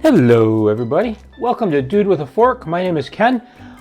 Hello everybody, welcome to Dude with a Fork. My name is Ken.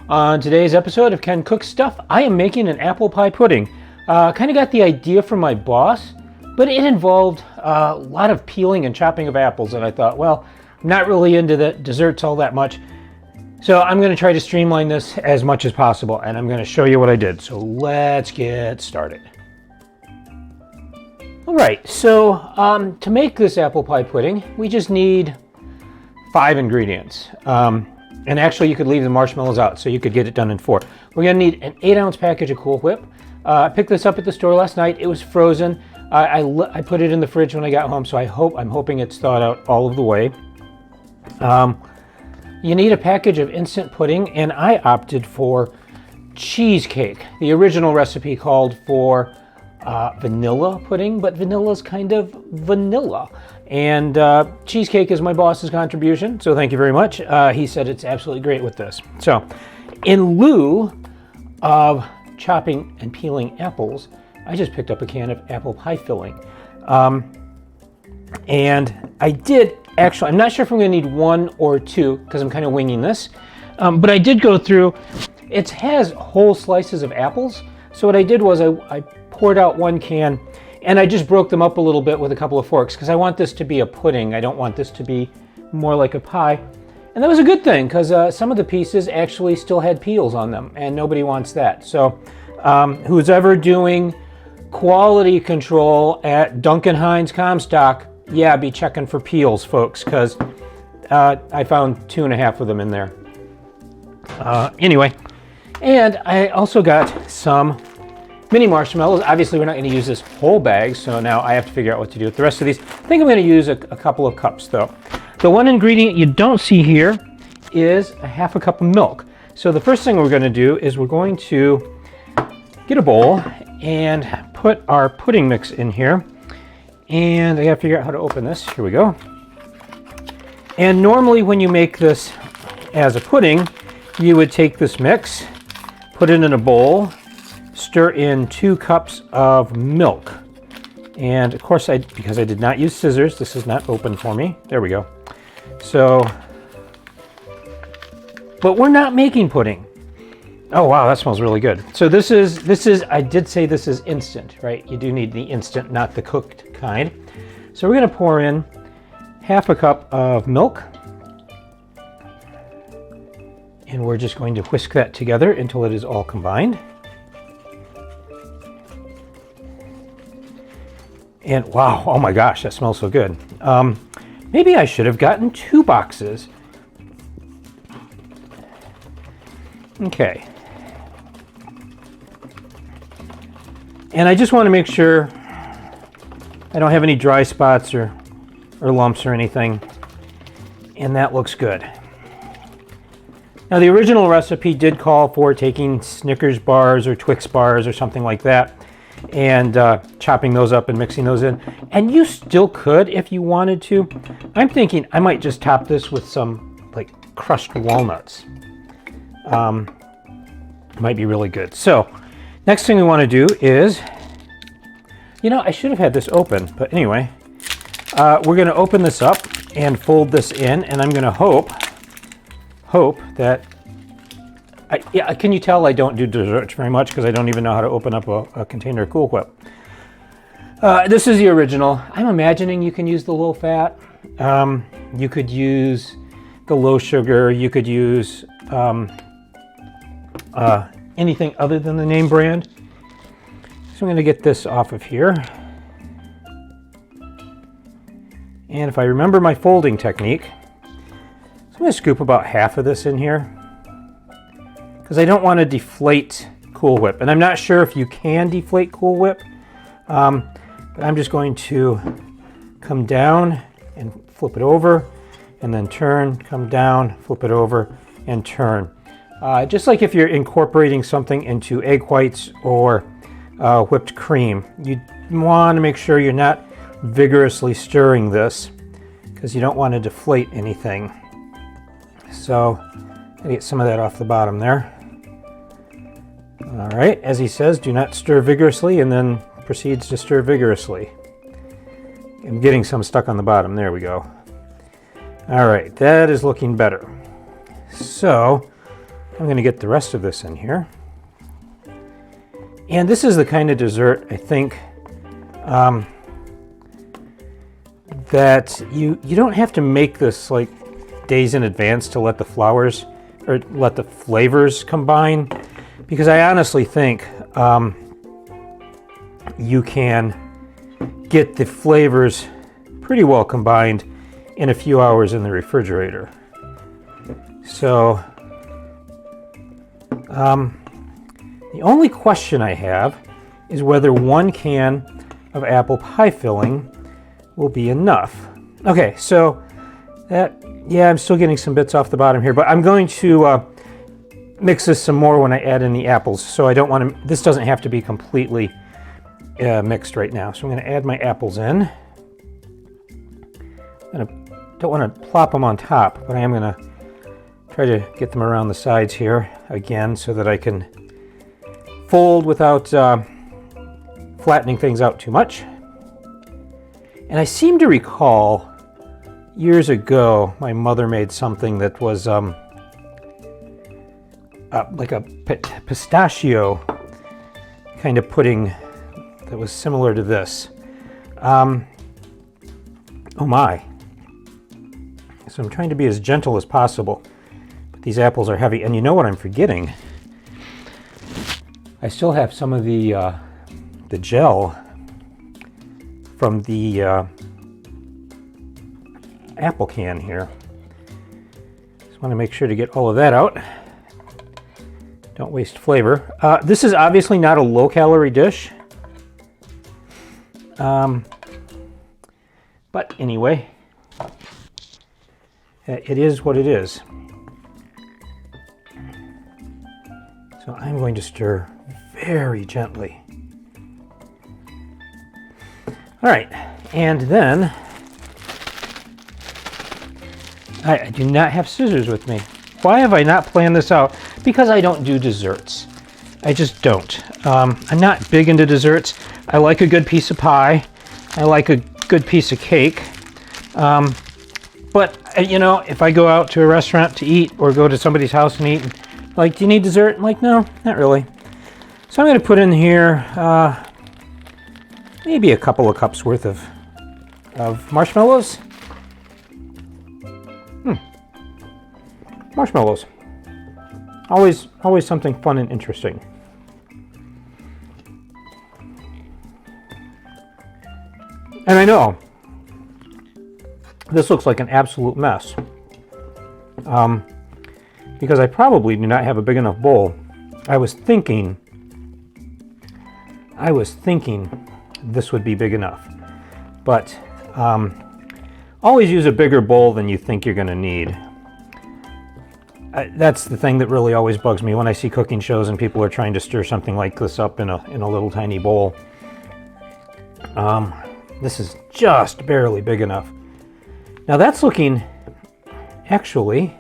On today's episode of Ken Cooks Stuff, I am making an apple pie pudding. Kind of got the idea from my boss, but it involved a lot of peeling and chopping of apples, and I thought, well, I'm not really into the desserts all that much, so I'm going to try to streamline this as much as possible, and I'm going to show you what I did. So let's get started. Alright, so to make this apple pie pudding, we just need 5 ingredients. And actually you could leave the marshmallows out so you could get it done in 4. We're going to need an 8-ounce package of Cool Whip. I picked this up at the store last night. It was frozen. I put it in the fridge when I got home, so I'm hoping it's thawed out all of the way. You need a package of instant pudding, and I opted for cheesecake. The original recipe called for vanilla pudding, but vanilla is kind of vanilla. And cheesecake is my boss's contribution, so thank you very much. He said it's absolutely great with this. So, in lieu of chopping and peeling apples, I just picked up a can of apple pie filling. And I did actually, I'm not sure if I'm going to need 1 or 2 because I'm kind of winging this, but I did go through, it has whole slices of apples. So what I did was I poured out 1 can, and I just broke them up a little bit with a couple of forks because I want this to be a pudding. I don't want this to be more like a pie. And that was a good thing because some of the pieces actually still had peels on them, and nobody wants that. So who's ever doing quality control at Duncan Hines Comstock, yeah, be checking for peels, folks, because I found 2.5 of them in there. Anyway, and I also got some mini marshmallows. Obviously, we're not going to use this whole bag, so now I have to figure out what to do with the rest of these. I think I'm going to use a couple of cups, though. The one ingredient you don't see here is a 1/2 cup of milk. So the first thing we're going to do is we're going to get a bowl and put our pudding mix in here. And I got to figure out how to open this. Here we go. And normally when you make this as a pudding, you would take this mix, put it in a bowl, stir in 2 cups of milk. And of course, because I did not use scissors, this is not open for me. There we go. So, but we're not making pudding. Oh wow, that smells really good. So this is, I did say this is instant, right? You do need the instant, not the cooked kind. So we're gonna pour in 1/2 cup of milk. And we're just going to whisk that together until it is all combined. And wow, oh my gosh, that smells so good. Maybe I should have gotten 2 boxes. Okay. And I just want to make sure I don't have any dry spots or lumps or anything. And that looks good. Now the original recipe did call for taking Snickers bars or Twix bars or something like that, and chopping those up and mixing those in. And you still could if you wanted to. I'm thinking I might just top this with some like crushed walnuts. Might be really good. So next thing we want to do is, you know, I should have had this open, but anyway, we're going to open this up and fold this in, and I'm going to hope that, yeah, can you tell I don't do desserts very much because I don't even know how to open up a container of Cool Whip. This is the original. I'm imagining you can use the low fat. You could use the low sugar. You could use anything other than the name brand. So I'm going to get this off of here. And if I remember my folding technique, so I'm going to scoop about 1/2 of this in here, because I don't want to deflate Cool Whip. And I'm not sure if you can deflate Cool Whip, but I'm just going to come down and flip it over, and then turn, come down, flip it over, and turn. Just like if you're incorporating something into egg whites or whipped cream, you want to make sure you're not vigorously stirring this because you don't want to deflate anything. So I get some of that off the bottom there. All right, as he says, do not stir vigorously, and then proceeds to stir vigorously. I'm getting some stuck on the bottom. There we go. All right, that is looking better. So I'm going to get the rest of this in here. And this is the kind of dessert, I think, that you don't have to make this like days in advance to let the flowers or let the flavors combine, because I honestly think you can get the flavors pretty well combined in a few hours in the refrigerator. So the only question I have is whether 1 can of apple pie filling will be enough. Okay, so that, yeah, I'm still getting some bits off the bottom here, but I'm going to mix this some more when I add in the apples. So I don't want to, this doesn't have to be completely mixed right now. So I'm going to add my apples in. Don't want to plop them on top, but I am going to try to get them around the sides here again so that I can fold without flattening things out too much. And I seem to recall years ago my mother made something that was like a pistachio kind of pudding that was similar to this. Oh my. So I'm trying to be as gentle as possible, but these apples are heavy. And you know what I'm forgetting? I still have some of the gel from the apple can here. Just want to make sure to get all of that out. Don't waste flavor. This is obviously not a low-calorie dish. But anyway, it is what it is. So I'm going to stir very gently. All right, and then I do not have scissors with me. Why have I not planned this out? Because I don't do desserts. I just don't. I'm not big into desserts. I like a good piece of pie. I like a good piece of cake. But, you know, if I go out to a restaurant to eat or go to somebody's house and eat, like, do you need dessert? I'm like, no, not really. So I'm going to put in here maybe a couple of cups worth of marshmallows. Marshmallows. Always something fun and interesting. And I know this looks like an absolute mess because I probably do not have a big enough bowl. I was thinking this would be big enough, but always use a bigger bowl than you think you're going to need. That's the thing that really always bugs me when I see cooking shows and people are trying to stir something like this up in a little tiny bowl. This is just barely big enough. Now that's looking actually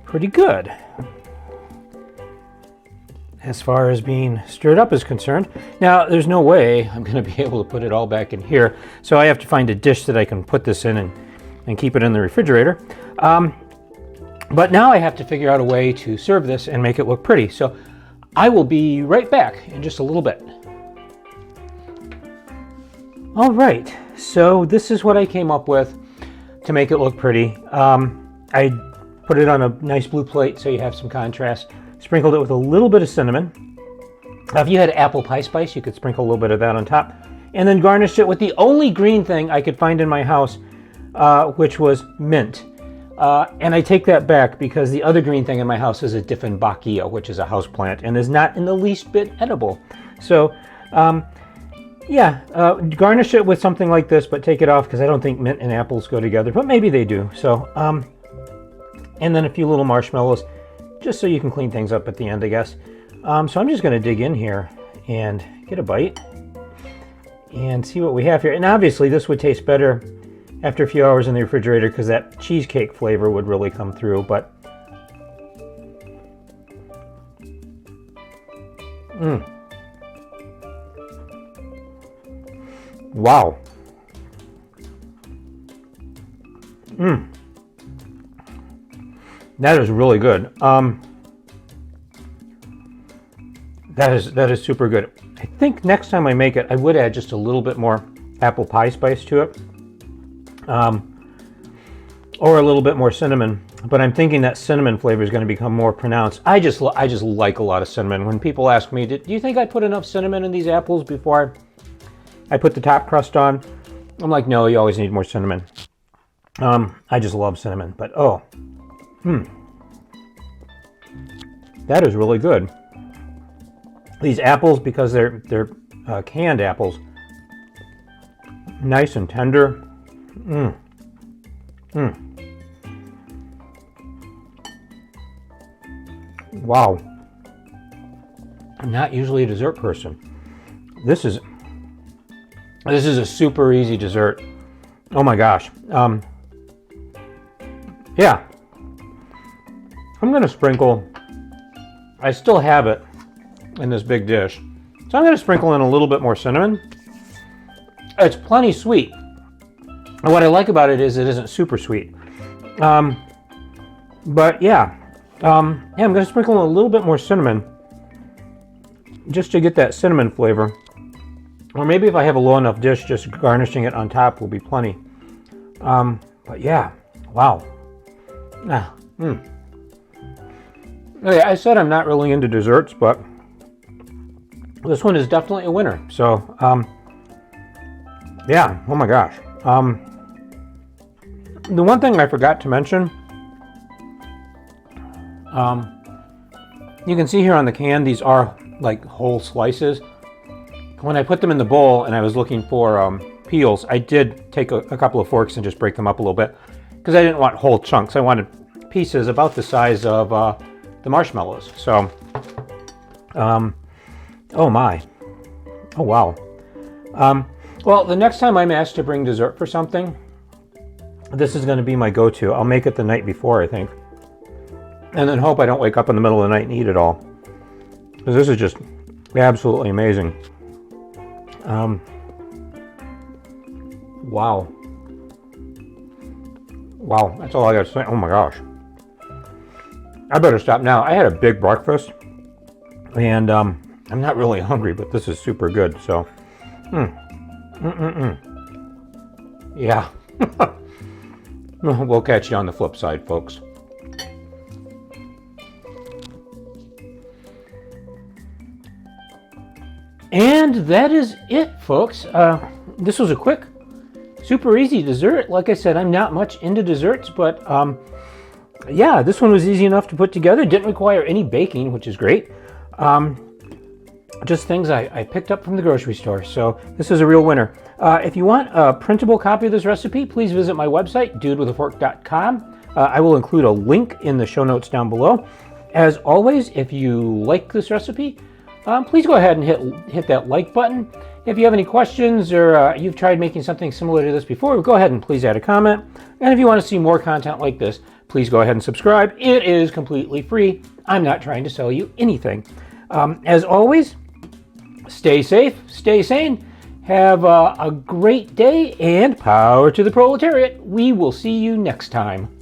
pretty good as far as being stirred up is concerned. Now there's no way I'm going to be able to put it all back in here, so I have to find a dish that I can put this in and keep it in the refrigerator. But now I have to figure out a way to serve this and make it look pretty. So I will be right back in just a little bit. All right, so this is what I came up with to make it look pretty. I put it on a nice blue plate so you have some contrast. Sprinkled it with a little bit of cinnamon. If you had apple pie spice, you could sprinkle a little bit of that on top. And then garnished it with the only green thing I could find in my house, which was mint. And I take that back because the other green thing in my house is a Dieffenbachia, which is a houseplant and is not in the least bit edible. So, garnish it with something like this, but take it off because I don't think mint and apples go together, but maybe they do. So, and then a few little marshmallows, just so you can clean things up at the end, I guess. So I'm just going to dig in here and get a bite and see what we have here. And obviously this would taste better after a few hours in the refrigerator because that cheesecake flavor would really come through, but wow. That is really good. That is super good. I think next time I make it, I would add just a little bit more apple pie spice to it, or a little bit more cinnamon. But I'm thinking that cinnamon flavor is going to become more pronounced. I just like a lot of cinnamon. When people ask me, do you think I put enough cinnamon in these apples before I put the top crust on? I'm like, no, you always need more cinnamon. I just love cinnamon. But that is really good. These apples, because they're canned apples, nice and tender. Wow. I'm not usually a dessert person. This is a super easy dessert. Oh my gosh. Yeah. I'm gonna sprinkle, I still have it in this big dish, so I'm going to sprinkle in a little bit more cinnamon. It's plenty sweet, and what I like about it is it isn't super sweet. But yeah, I'm going to sprinkle in a little bit more cinnamon just to get that cinnamon flavor. Or maybe if I have a low enough dish, just garnishing it on top will be plenty. But yeah, wow. Okay, I said I'm not really into desserts, but this one is definitely a winner. So, yeah, oh my gosh. The one thing I forgot to mention, you can see here on the can, these are like whole slices. When I put them in the bowl and I was looking for peels, I did take a couple of forks and just break them up a little bit, because I didn't want whole chunks. I wanted pieces about the size of the marshmallows. So, oh my, oh wow. Well, the next time I'm asked to bring dessert for something, this is going to be my go-to. I'll make it the night before, I think, and then hope I don't wake up in the middle of the night and eat it all, because this is just absolutely amazing. Wow. Wow, that's all I got to say. Oh my gosh. I better stop now. I had a big breakfast, and I'm not really hungry, but this is super good. So, yeah. We'll catch you on the flip side, folks. And that is it, folks. This was a quick, super easy dessert. Like I said, I'm not much into desserts, but yeah, this one was easy enough to put together. Didn't require any baking, which is great. Just things I picked up from the grocery store. So this is a real winner. If you want a printable copy of this recipe, please visit my website, dudewithafork.com. I will include a link in the show notes down below. As always, if you like this recipe, please go ahead and hit that like button. If you have any questions, or you've tried making something similar to this before, go ahead and please add a comment. And if you want to see more content like this, please go ahead and subscribe. It is completely free. I'm not trying to sell you anything. As always, stay safe, stay sane, have a great day, and power to the proletariat. We will see you next time.